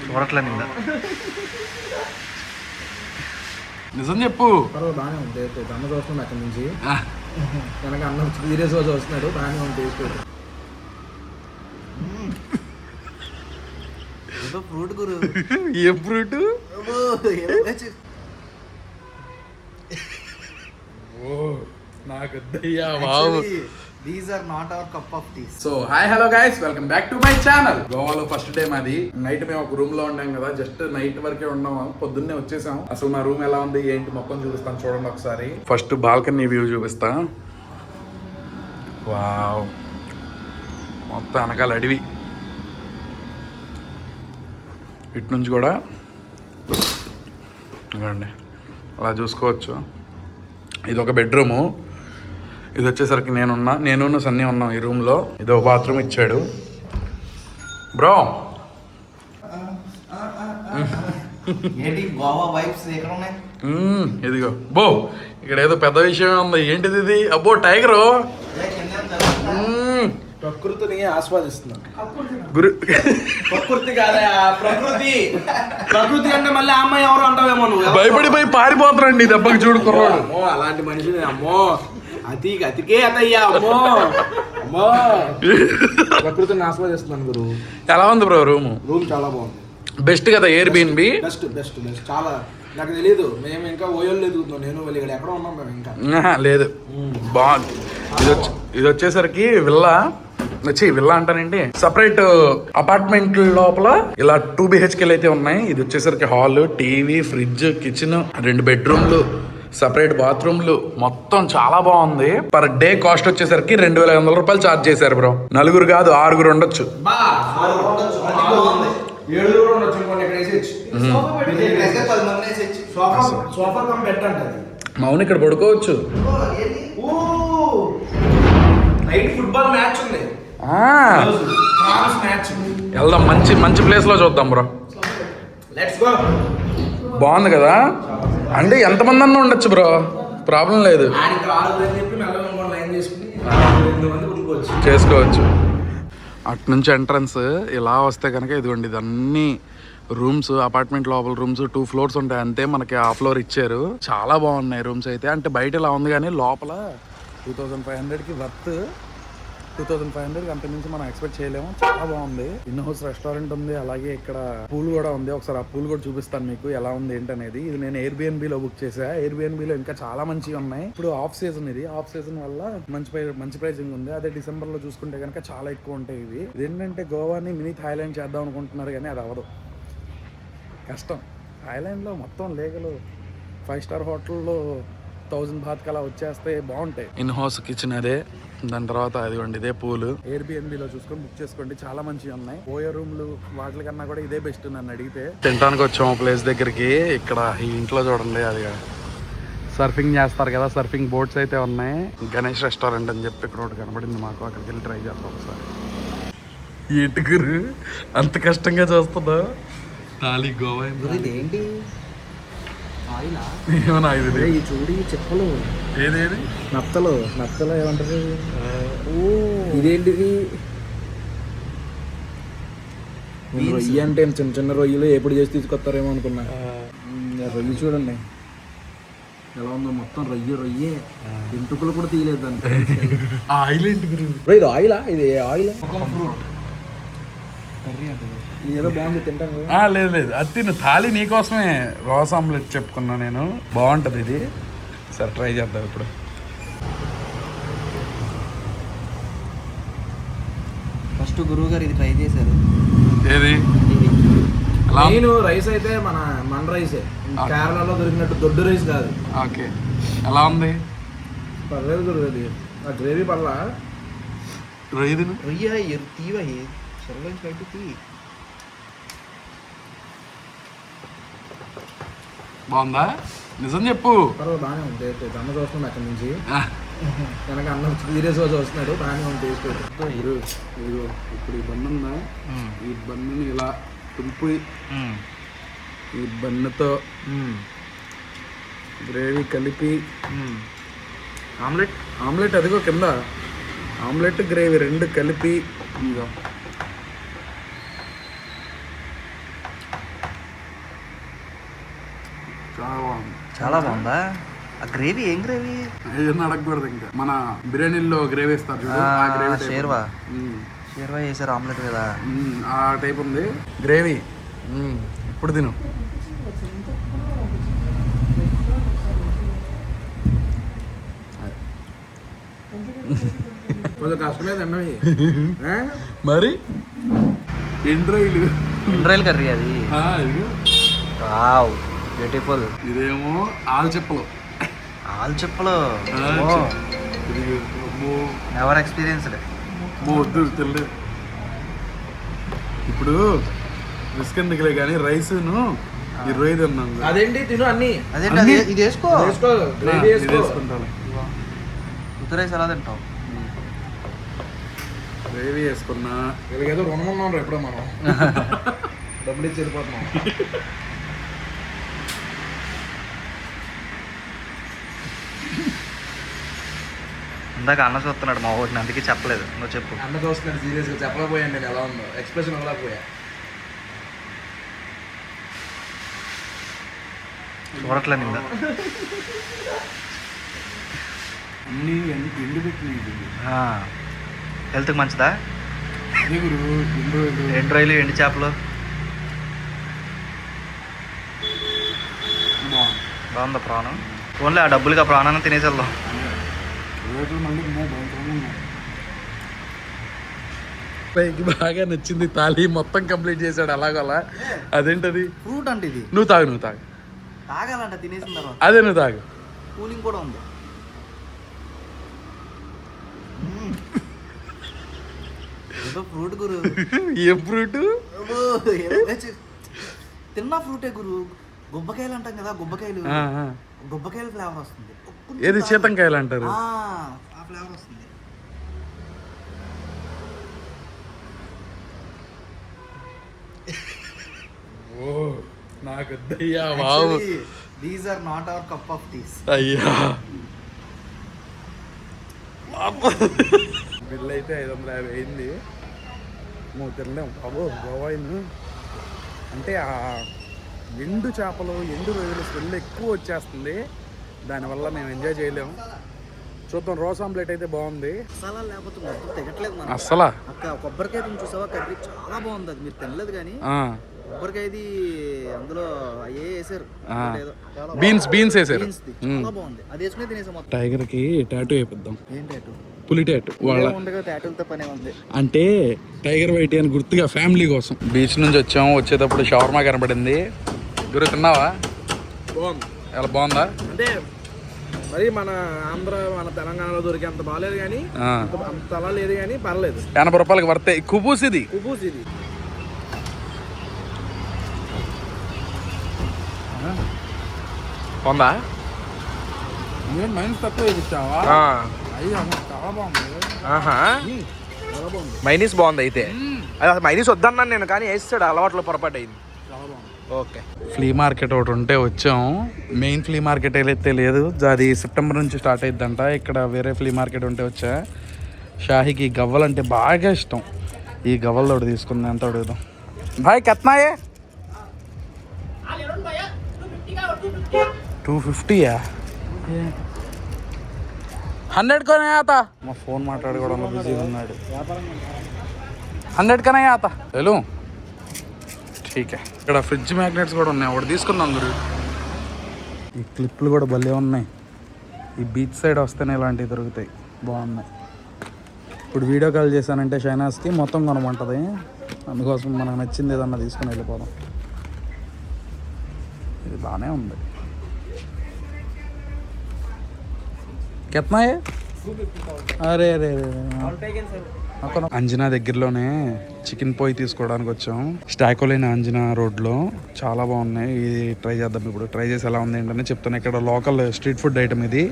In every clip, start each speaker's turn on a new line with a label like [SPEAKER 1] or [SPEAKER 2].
[SPEAKER 1] చూడట్లే నిందా నిజం చెప్పు.
[SPEAKER 2] బాగానే ఉంది. అన్న చూస్తున్నాడు అక్కడి నుంచి కనుక అన్న సీరియస్ గా చూస్తున్నాడు. బాగానే ఉంది. ఏదో ఫ్రూట్ గురు.
[SPEAKER 1] ఏ ఫ్రూట్? నాకు
[SPEAKER 2] These are not our cup of tea.
[SPEAKER 1] So hi hello guys, welcome back to my channel. గోవాలో ఫస్ట్ డే మాది. నైట్ మేము ఒక రూమ్ లో ఉన్నాం కదా, జస్ట్ నైట్ వరకే ఉన్నాము. పొద్దున్నే వచ్చేసాం. అసలు మా రూమ్ ఎలా ఉంది ఏంటి మొత్తం చూపిస్తాను చూడండి ఒకసారి. ఫస్ట్ బాల్కనీ వ్యూ చూపిస్తా. వావ్, మొత్తం వెనకాల అడవి. ఇటు నుంచి కూడా ఇవ్వండి అలా చూసుకోవచ్చు. ఇది ఒక బెడ్రూము. ఇది వచ్చేసరికి నేను సన్నీ ఉన్నాం ఈ రూమ్లో. ఇది ఒక బాత్రూమ్ ఇచ్చాడు బ్రో.
[SPEAKER 2] ఏంటి గోవా వైబ్స్ ఎక్కడ ఉన్నాయి?
[SPEAKER 1] ఇదిగో బో, ఇక్కడ ఏదో పెద్ద విషయం ఉంది. ఏంటిది ఇది? అబ్బో టైగరు.
[SPEAKER 2] ప్రకృతిని ఆస్వాదిస్తున్నాం.
[SPEAKER 1] ప్రకృతి కాదా, ప్రకృతి.
[SPEAKER 2] ప్రకృతి అంటే మళ్ళీ అమ్మాయి ఎవరు అంటావేమో నువ్వు.
[SPEAKER 1] భయపడిపోయి పారిపోతారండి దెబ్బకి చూడు కుర్రాడు.
[SPEAKER 2] అమ్మో అలాంటి మనిషిని అమ్మో అతికే అతయ్యా అమ్మో అమ్మో. ప్రకృతిని ఆస్వాదిస్తున్నాను గురు.
[SPEAKER 1] ఎలా ఉంది బ్రో రూమ్?
[SPEAKER 2] రూమ్ చాలా బాగుంది.
[SPEAKER 1] బెస్ట్ కదా ఎయిర్బిఎన్బి?
[SPEAKER 2] Best best best. చాలా నాకు తెలియదు. మేము ఇంకా ఓయోళ్ళు ఎదుగుతున్నాం. నేను వాళ్ళు ఇక్కడ ఎక్కడ ఉన్నాం మేము ఇంకా
[SPEAKER 1] లేదు. బాగుంది. ఇది వచ్చేసరికి విల్లా అంటానండి. సపరేట్ అపార్ట్మెంట్ లోపల ఇలా 2 BHK అయితే ఉన్నాయి. ఇది వచ్చేసరికి హాల్, టీవీ, ఫ్రిడ్జ్, కిచెన్, 2 బెడ్రూమ్లు, సపరేట్ బాత్రూమ్లు, మొత్తం చాలా బాగుంది. పర్ డే కాస్ట్ వచ్చేసరికి 2500 రూపాయలు ఛార్జ్ చేశారు బ్రో. 4 కాదు 6 ఉండొచ్చు. మౌన్ ఇక్కడ పడుకోవచ్చు.
[SPEAKER 2] ఫుట్బాల్ మ్యాచ్ ఉంది.
[SPEAKER 1] వెళ్దాం, మంచి ప్లేస్ లో చూద్దాం బ్రో. బాగుంది కదా. అంటే ఎంతమంది అన్నా ఉండొచ్చు బ్రో, ప్రాబ్లం లేదు. చేసుకోవచ్చు. అటు నుంచి ఎంట్రన్స్ ఇలా వస్తే కనుక ఇదిగోండి, ఇదన్నీ రూమ్స్, అపార్ట్మెంట్ లోపల రూమ్స్ 2 floors ఉంటాయి అంతే. మనకి ఆ ఫ్లోర్ ఇచ్చారు. చాలా బాగున్నాయి రూమ్స్ అయితే. అంటే బయట ఇలా ఉంది కానీ లోపల 2500కి వర్త్. 2500కి అంత నుంచి మనం ఎక్స్పెక్ట్ చేయలేము. చాలా బాగుంది. ఇన్ హౌస్ రెస్టారెంట్ ఉంది, అలాగే ఇక్కడ పూల్ కూడా ఉంది. ఒకసారి ఆ పూల్ కూడా చూపిస్తాను మీకు ఎలా ఉంది ఏంటనేది. ఇది నేను ఎయిర్బిఎన్బి లో బుక్ చేసా. ఎయిర్బిఎన్బి లో ఇంకా చాలా మంచిగా ఉన్నాయి. ఇప్పుడు ఆఫ్ సీజన్, ఇది ఆఫ్ సీజన్ వల్ల మంచి ప్రైజింగ్ ఉంది. అదే డిసెంబర్ లో చూసుకుంటే కనుక చాలా ఎక్కువ ఉంటాయి ఇవి. ఇదేంటంటే గోవాని మినీ థాయిలాండ్ చేద్దాం అనుకుంటున్నారు కానీ అది అవ్వదు, కష్టం. థాయిలాండ్ లో మొత్తం లేగలు 5 star హోటల్లో 1000 బాత్ అలా వచ్చేస్తే బాగుంటాయి. ఇన్ హౌస్ కిచెన్ అదే. దాని తర్వాత అదిగోండి ఇదే పూల్. ఎయిర్బిఎన్బిలో చూసుకొని బుక్ చేసుకోండి, చాలా మంచిగా ఉన్నాయి. పోయే రూమ్లు వాటి కన్నా కూడా ఇదే బెస్ట్ నన్ను అడిగితే. తినడానికి వచ్చాము ప్లేస్ దగ్గరికి. ఇక్కడ ఈ ఇంట్లో చూడండి, అది సర్ఫింగ్ చేస్తారు కదా, సర్ఫింగ్ బోట్స్ అయితే ఉన్నాయి. గణేష్ రెస్టారెంట్ అని చెప్పి ఇక్కడ ఒకటి కనబడింది మాకు. అక్కడికి వెళ్ళి ట్రై చేస్తాం ఒకసారి. ఏంటి గురు అంత కష్టంగా చేస్తుందా? తాళి గోవా
[SPEAKER 2] ఏంటి
[SPEAKER 1] ఏమన్నా ఇది
[SPEAKER 2] చూడి చెప్పులు.
[SPEAKER 1] ఏదేది
[SPEAKER 2] నత్తలు ఏమంటారు? ఇదేంటిది? రొయ్య అంటే చిన్న రొయ్యలు ఎప్పుడు చేసి తీసుకొస్తారేమో అనుకున్నా. రొయ్య చూడండి ఎలా ఉందో, మొత్తం రొయ్యే. ఎంటుకలు కూడా తీయలేదు దానికి.
[SPEAKER 1] ఆయిల్ ఏంటి గురు?
[SPEAKER 2] ఇది ఆయిలా? ఇది ఆయిల్ కర్రీ అంటే ఏదో బాగుంది తింటాను.
[SPEAKER 1] లేదు అది తిను. థాలీ నీకోసమే రోస్ ఆమ్లెట్ చెప్పుకున్నా నేను. బాగుంటుంది ఇది. సరే ట్రై చేద్దాం ఇప్పుడు.
[SPEAKER 2] ఫస్ట్ గురువు గారు ఇది ట్రై చేశారు.
[SPEAKER 1] ఏది?
[SPEAKER 2] నేను రైస్ అయితే మన రైసే, కేరళలో దొరికినట్టు దొడ్డు రైస్ కాదు.
[SPEAKER 1] ఓకే, ఎలా ఉంది?
[SPEAKER 2] పర్లేదు గురువు. అది ఆ గ్రేవీ పర్లా.
[SPEAKER 1] రొయ్య
[SPEAKER 2] తీవహి
[SPEAKER 1] బాగుందా? నిజం చెప్పు.
[SPEAKER 2] బాగానే ఉంది. అన్న చూస్తున్నాడు అక్కడి నుంచి కనుక అన్న సీరియస్ గా చూస్తున్నాడు. బాగానే ఉంది.
[SPEAKER 1] ఇప్పుడు ఈ బన్ను ఉందా, ఈ బన్నుని ఇలా తుంపి ఈ బన్నుతో గ్రేవీ కలిపి ఆమ్లెట్ అదిగో కింద ఆమ్లెట్ గ్రేవీ 2 కలిపి చాలా బాగుంది.
[SPEAKER 3] చాలా బాగుందా? ఆ గ్రేవీ ఏం గ్రేవీ?
[SPEAKER 1] ఏదైనా అడగకూడదు ఇంకా. మన బిర్యానీలో గ్రేవీ వేస్తారు చూడు, ఆ గ్రేవీ టైప్.
[SPEAKER 3] షేర్వా
[SPEAKER 1] ఉంది.
[SPEAKER 3] షేర్వా వేసారు ఆమ్లెట్ కదా.
[SPEAKER 1] ఆ టైప్ ఉంది గ్రేవీ. ఇప్పుడు తిను.
[SPEAKER 2] కొంచెం కష్టమే తిన్నవి.
[SPEAKER 1] మరి ఎండ్రాయిలు
[SPEAKER 3] ఇండ్రాయిల్ కర్రీ అది. Wow beautiful.
[SPEAKER 1] ఇదేమో ఆల్చెప్పలు.
[SPEAKER 3] ఆల్చెప్పలు ఎవర్ ఎక్స్పీరియన్స్డ్.
[SPEAKER 1] వద్దు తెలియదు. ఇప్పుడు రిస్క్ ఎందుకులే కానీ రైస్ను 25 అన్నాను.
[SPEAKER 2] అదేంటి తిను అన్ని.
[SPEAKER 3] అదేంటి ఇది వేసుకో.
[SPEAKER 1] వేసుకుంటాను.
[SPEAKER 3] ఉత్త రైస్ ఎలా తింటావు?
[SPEAKER 1] గ్రేవీ వేసుకున్నా.
[SPEAKER 2] ఏదో రుణం ఉన్నాం ఎప్పుడో మనం డబ్బులు ఇచ్చి వెళ్ళిపోతున్నాం.
[SPEAKER 3] ఇందాక అన్న చూస్తున్నాడు మా ఊరిని, అందుకే చెప్పలేదు. నువ్వు చెప్పు.
[SPEAKER 2] అన్న చూస్తున్నాడు సీరియస్గా. చెప్పలేకపోయాను నేను ఎలా ఉందో, ఎక్స్ప్రెషన్ ఇవ్వలేకపోయా.
[SPEAKER 3] చూడట్లే నిందా
[SPEAKER 1] అన్నీ ఎండు పెట్టినాయి.
[SPEAKER 3] హెల్త్కి మంచిదా? ఎండు రొయ్యలు, ఎండు చేపలు బాగుందా? ప్రాణం ఓన్లీ ఆ డబ్బులకి ఆ ప్రాణాన్ని తినేసి వెళ్దాం.
[SPEAKER 1] బాగా నచ్చింది. తాళి మొత్తం కంప్లీట్ చేశాడు అలాగలా. అదేంటది?
[SPEAKER 3] ఫ్రూట్ అంటే ఇది.
[SPEAKER 1] నువ్వు తాగు
[SPEAKER 3] తాగాలంట తినేసిన తర్వాత.
[SPEAKER 1] అదే నువ్వు తాగు.
[SPEAKER 3] కూలింగ్ కూడా ఉంది. ఏదో ఫ్రూట్ గురు.
[SPEAKER 1] ఏ ఫ్రూట్?
[SPEAKER 3] తిన్న ఫ్రూటే గురు. గుబ్బకాయలు అంటాం కదా, గుబ్బకాయలు. గుబ్బకాయలు ఫ్లేవర్ వస్తుంది.
[SPEAKER 1] ఏది సీతంకాయలు అంటారు.
[SPEAKER 3] ఆ ఫ్లేవర్ వస్తుంది.
[SPEAKER 1] ఓ నాకు అయ్యా wow.
[SPEAKER 3] These are not our cup of teas.
[SPEAKER 1] అయ్యా బిల్ అయితే 550 అయింది. నువ్వు తినలేము బాబు. గోవాయిన్ అంటే ఆ ఎండు చేపలు, ఎండు రొయ్యలు స్మెల్ ఎక్కువ వచ్చేస్తుంది. దానివల్ల మేము ఎంజాయ్ చేయలేము. చూద్దాం. రోస్ ఆమ్లెట్ అయితే బాగుంది.
[SPEAKER 3] మసాలా లేకపోతే మొత్తం తెగట్లేదు మనం.
[SPEAKER 1] అస్సలా
[SPEAKER 3] అక్క కొబ్బరికాయ చూసావా? కర్రీ చాలా బాగుంది. అది మీరు తినలేదు కానీ కొబ్బరికాయది అందులో అయ్యే వేసారు.
[SPEAKER 1] బీన్స్ వేసారు.
[SPEAKER 3] చాలా బాగుంది. అది వేసుకునే తినేసాం మొత్తం.
[SPEAKER 1] టైగర్ కి టాటూ వేపిద్దాం.
[SPEAKER 3] ఏం టాటూ?
[SPEAKER 1] పులి టాటూ. వాళ్ళ
[SPEAKER 3] ఉండగా టాటూలతో పనే ఉంది.
[SPEAKER 1] అంటే టైగర్ వైట్ అని గుర్తుగా ఫ్యామిలీ కోసం. బీచ్ నుంచి వచ్చాము. వచ్చేటప్పుడు షవర్మా కనబడింది. గురు తిన్నావా?
[SPEAKER 2] బాగుంది.
[SPEAKER 1] ఎలా బాగుందా?
[SPEAKER 2] అంటే మరి మన ఆంధ్ర, మన తెలంగాణలో దొరికే అంత బాగాలేదు కానీ, అంత అలా లేదు కానీ పర్లేదు.
[SPEAKER 1] 80 రూపాయలకి వర్తే. కుబూస్ ఇది.
[SPEAKER 2] బాగుందా?
[SPEAKER 1] మైనస్ తక్కువ ఇచ్చావా? చాలా బాగుంది.
[SPEAKER 2] మైనీస్ బాగుంది. అయితే అది మైనీస్ వద్దన్నాను నేను, కానీ వేస్తాడు. అలవాట్లో పొరపాటు అయింది. ఓకే.
[SPEAKER 1] ఫ్లీ మార్కెట్ ఒకటి ఉంటే వచ్చాం. మెయిన్ ఫ్లీ మార్కెట్ అయితే లేదు, అది సెప్టెంబర్ నుంచి స్టార్ట్ అయిద్దంట. ఇక్కడ వేరే ఫ్లీ మార్కెట్ ఉంటే వచ్చా. షాహీకి గవ్వలు అంటే బాగా ఇష్టం. ఈ గవ్వలు ఒకటి తీసుకుంది. ఎంత అడుగుదాం భాయ్? కెత్నాయే 250 100 కొనే ఆత. మా ఫోన్ మాట్లాడుకోవడంలో బిజీగా ఉన్నాడు. 100 కనే ఆత. హలో ఠీకే. ఇక్కడ ఫ్రిడ్జ్ మ్యాగ్నెట్స్ కూడా ఉన్నాయి. ఒకటి తీసుకుందాం గురు. ఈ క్లిప్లు కూడా భలే ఉన్నాయి. ఈ బీచ్ సైడ్ వస్తేనే ఇలాంటివి దొరుకుతాయి. బాగున్నాయి. ఇప్పుడు వీడియో కాల్ చేశానంటే షైనాస్కి మొత్తం కొనమంటుంది. అందుకోసం మనకు నచ్చింది ఏదన్నా తీసుకుని వెళ్ళిపోదాం. ఇది బాగానే ఉంది. కెత్నాయే? అరే అరే అంజనా దగ్గరలోనే చికెన్ పోయి తీసుకోవడానికి వచ్చాం. స్టాకోలైన అంజనా రోడ్లో చాలా బాగున్నాయి. ఇది ట్రై చేద్దాం. ఇప్పుడు ట్రై చేసి ఎలా ఉంది ఏంటనే చెప్తాను. ఇక్కడ లోకల్ స్ట్రీట్ ఫుడ్ ఐటమ్ ఇది.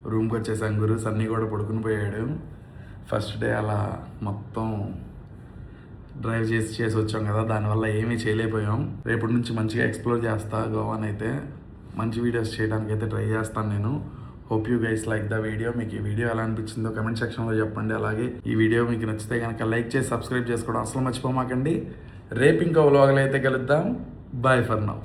[SPEAKER 1] రూమ్కి వచ్చేసాం గురు. సన్నీ కూడా పడుకుని పోయాడు. ఫస్ట్ డే అలా మొత్తం డ్రైవ్ చేసి వచ్చాం కదా, దానివల్ల ఏమీ చేయలేకపోయాం. రేపటి నుంచి మంచిగా ఎక్స్ప్లోర్ చేస్తా గోవాని అయితే. మంచి వీడియోస్ చేయడానికి అయితే ట్రై చేస్తాను నేను. Hope you guys like the video. మీకు ఈ వీడియో ఎలా అనిపించిందో కమెంట్ సెక్షన్లో చెప్పండి. అలాగే ఈ వీడియో మీకు నచ్చితే కనుక లైక్ చేసి సబ్స్క్రైబ్ చేసుకోవడం అసలు మర్చిపోమాకండి. రేపు ఇంకో వ్లాగ్లో అయితే కలుద్దాం. Bye for now.